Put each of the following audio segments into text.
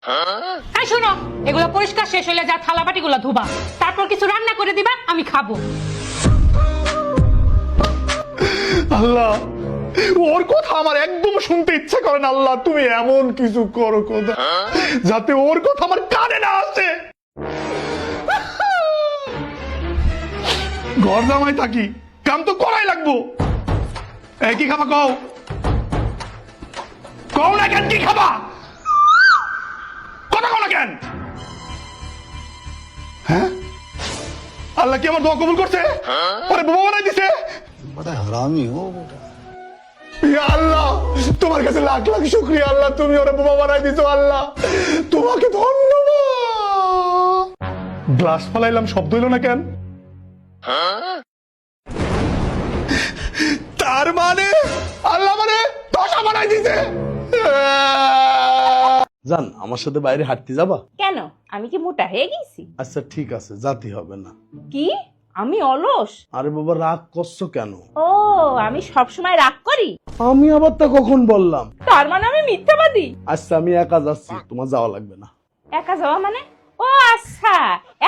এই শোনো, এগুলো পরিষ্কার শেষ হলে যা থালা বাটিগুলো ধোবা, তারপর কিছু রান্না করে দিবা, আমি খাবো। আল্লাহ, ওর কথা আমার একদম শুনতে ইচ্ছা করে না। আল্লাহ, তুমি এমন কিছু করো কোথা যাতে ওর কথা আমার কানে না আসে। ঘর জামাই থাকি, কাম তো করাই লাগবো। কি খাবা কও? কও না কেন, কি খাবা? কথা কও না কেন? হ্যাঁ, আল্লাহ কি আমার দোয়া কবুল করছে? ওরে বোমা বানাই দিছে। बड़ा हरामी हो बेटा। ইয়া আল্লাহ, তোমার কাছে লাখ লাখ শুকরিয়া। আল্লাহ, তুমি ওরে বোমা বানাই দিছো। আল্লাহ, তোমাকে ধন্যবাদ। গ্লাস ফালাইলাম, শব্দ হইল না কেন? তার মানে আল্লাহ মানে দশা বানাই দিছে। জান, আমার সাথে বাইরে হাঁটতে যাবা? কেন, আমি কি মোটা হয়ে গেছি? আচ্ছা ঠিক আছে, যাতে হবে না। কি আমি অলস? আরে বাবা, রাগ করছো কেন? ও, আমি সব সময় রাগ করি? আমি আবার তা কখন বললাম? তার মানে আমি মিথ্যাবাদী? আচ্ছা, আমি একা যাচ্ছি, তোমার যাওয়া লাগবে না। একা যাওয়া মানে? ও আচ্ছা,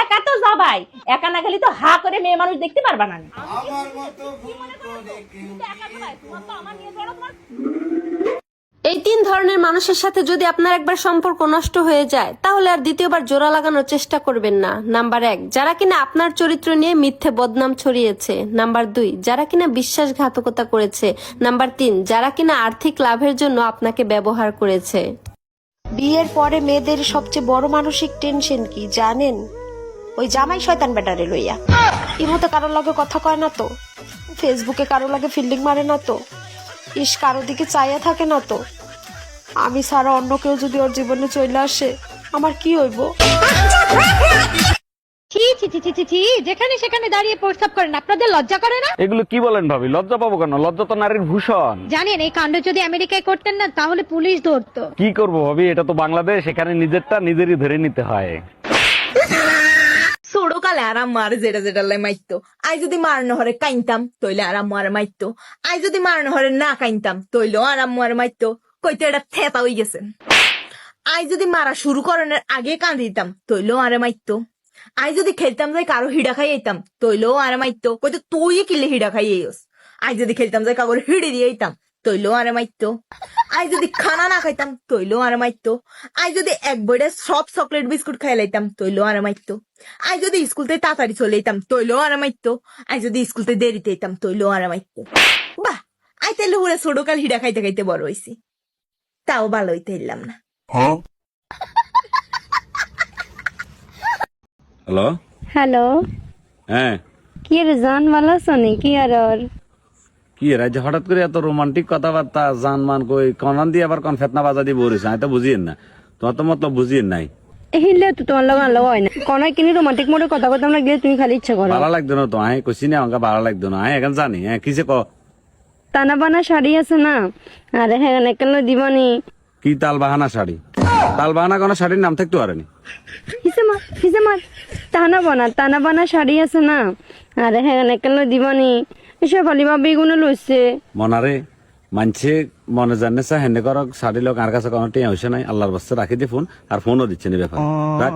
একা তো যাবাই। একা না গেলে তো হা করে মেয়ে মানুষ দেখতে পারবা না। এই তিন ধরনের মানুষের সাথে যদি আপনার একবার সম্পর্ক নষ্ট হয়ে যায়, তাহলে আর দ্বিতীয়বার জোড়া লাগানোর চেষ্টা করবেন না। নাম্বার 1, যারা কিনা আপনার চরিত্র নিয়ে মিথ্যে বদনাম ছড়িয়েছে। নাম্বার 2, যারা কিনা বিশ্বাসঘাতকতা করেছে। নাম্বার 3, যারা কিনা আর্থিক লাভের জন্য আপনাকে ব্যবহার করেছে। বিয়ের পরে মেয়েদের সবচেয়ে বড় মানসিক টেনশন কি জানেন? ওই জামাই শয়তান বেটারে লইয়া। ইমতে কারোর লগে কথা কয় না তো, ফেসবুকে কারোর লগে ফিল্ডিং মারে না তো, ইস কারো দিকে চাইয়া থাকে না তো। আমি ছাড়া অন্য কেউ যদি ওর জীবনে চলে আসে, আমার কি হইব? ছি ছি ছি ছি ছি ছি, যেখানে সেখানে দাঁড়িয়ে প্রস্তাব করেন, আপনাদের লজ্জা করে না? এগুলো কি বলেন ভাবি? লজ্জা পাবো কেন? লজ্জা তো নারীর ভূষণ। জানেন, এই কাণ্ড যদি আমেরিকায় করতেন না, তাহলে পুলিশ ধরতো। কি করবো ভাবি, এটা তো বাংলাদেশ, এখানে নিজেরটা নিজেরই ধরে নিতে হয়। ছোটকালে আরাম মার যেটা যেটা লাই মাইতো, আই যদি মারনো হরে কাইনতাম তইলে আরাম মার মাইতো। আই যদি মারনো হরে না কাইনতাম তইলেও আরাম মার মাইতো। কইতে এটা থেতা হয়ে গেছে। আই যদি মারা শুরু করানোর আগে কান দিতাম তইলেও আরে মাইতো। আই যদি খেলতাম যাই কারো হিডা খাই আইতাম তইলেও আরে মাইতো। কইতে তুই কিলে হিডা খাই আইস। আই যদি খেলতাম যাই কাগর হিড়ে দিয়ে আইতাম তইলেও আরে মাইতো। আই যদি খানা না খাইতাম তইলেও আরে মাইতো। আই যদি এক বইটা সব চকলেট বিস্কুট খাই লাইতাম তইলেও আরে মাইতো। আই যদি স্কুলতে তাড়াতাড়ি চলে যেতাম তইলেও আরে মাইতো। আই যদি স্কুলতে দেরিতে যেতাম তইলেও আরে মাইতো। বাহ, আই তাইলে হুড়ে ছোটকাল হিডা খাইতে খাইতে বড় হইছি, তাও ভালো হইতে এলাম না। হ্যালো। হ্যালো, হ্যাঁ, কি রে জান, ভালো আছো নাকি? আর কি রাজ্য হঠাৎ করে এত রোমান্টিক কথাবার্তা, জানমান কই কনান দিয়ে আবার কোন ফেতনা বাজা দিয়ে বলিস? আমি তো বুঝিয়েন না, তোমার তো মতলব বুঝিয়েন নাই। হিলে তো তোমার লগে আনলো হয় না, কোন কিনি রোমান্টিক মোডে কথা কথা আমরা গেলে তুমি খালি ইচ্ছা করো। ভালো লাগতো না তো, আমি কইছি না আমাকে ভালো লাগতো না, আমি এখন জানি। হ্যাঁ, কিসে ক? টানা বানা শাড়ি আছে না, আরে হ্যাঁ কেন দিবানি? কি তাল বাহানা শাড়ি? তাল বাহানা কোন শাড়ির নাম থাকতে পারেনি। হিসে মার টানা বানা শাড়ি আছে না, আরে হ্যাঁ কেন দিবানি? এসব ফালি ভাবি গুলো লইছে মনারে মানছে মনে জানে চা হেনে কর শাড়ি লোক আর কাছে কোনো টিয়া হয়েছে নাই। আল্লাহর বাস্তে রাখি দিয়ে ফোন, আর ফোনও দিচ্ছে না। ব্যাপার রাখ।